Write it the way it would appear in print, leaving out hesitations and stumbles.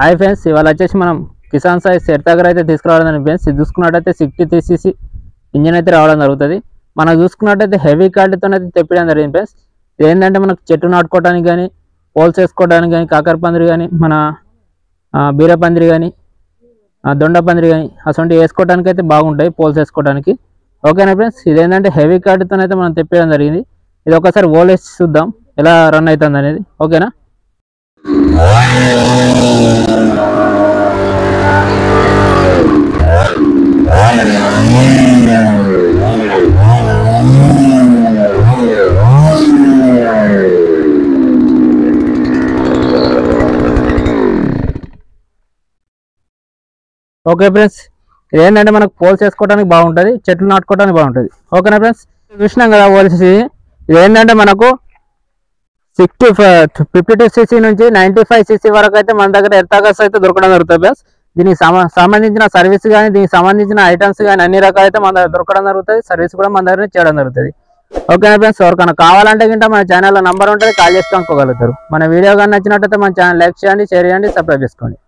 Hi friends, ఇవాళ వచ్చేసి మనం కిసాన్ సాయి సెట్టాగర్ అయితే తీసుకురావడం ఫ్రెండ్స్. ఇది చూసుకున్నట్టయితే 63cc ఇంజిన్ అయితే రావడం జరుగుతుంది. మనం చూసుకున్నట్టయితే హెవీ క్వాలిటీతో అయితే తెప్పడం జరిగింది ఫ్రెండ్స్. ఇది ఏంటంటే మనకు చెట్టు నాటుకోవడానికి కానీ, పోల్స్ వేసుకోవడానికి కానీ, కాకర పందిరి కానీ, మన బీర పందిరి కానీ, దొండ పందిరి కానీ అసలు వేసుకోవడానికి అయితే బాగుంటాయి పోల్స్ వేసుకోవడానికి. ఓకేనా ఫ్రెండ్స్, ఇదేంటంటే హెవీ క్వాలిటీతో అయితే మనం తెప్పడం జరిగింది. ఇది ఒకసారి ఓల్స్ చూద్దాం ఎలా రన్ అవుతుంది అనేది. ఓకేనా, ఓకే ఫ్రెండ్స్, ఇదేంటంటే మనకు పోల్స్ వేసుకోవడానికి బాగుంటుంది, చెట్లు నాటుకోవడానికి బాగుంటుంది. ఓకేనా ఫ్రెండ్స్, చూసినాం కదా పోల్స్. ఇదేంటంటే మనకు 52cc నుంచి 95cc వరకు అయితే మన దగ్గర ఎర్తాగస్ అయితే దొరకడం జరుగుతుంది ఫ్రెండ్స్. దీనికి సంబంధించిన సర్వీస్ కానీ, దీనికి సంబంధించిన ఐటమ్స్ కానీ అన్ని రకాలైతే మన దగ్గర దొరకడం జరుగుతుంది. సర్వీస్ కూడా మన దగ్గర చేయడం జరుగుతుంది. ఓకేనా ఫ్రెండ్స్, ఎవరికైనా కావాలంటే కింద మన ఛానల్లో నంబర్ ఉంటుంది, కాల్ చేసి కనుక్కోగలుగుతారు. మన వీడియో కానీ నచ్చినట్టయితే మన ఛానల్ లైక్ చేయండి, షేర్ చేయండి, సబ్స్క్రైబ్ చేసుకోండి.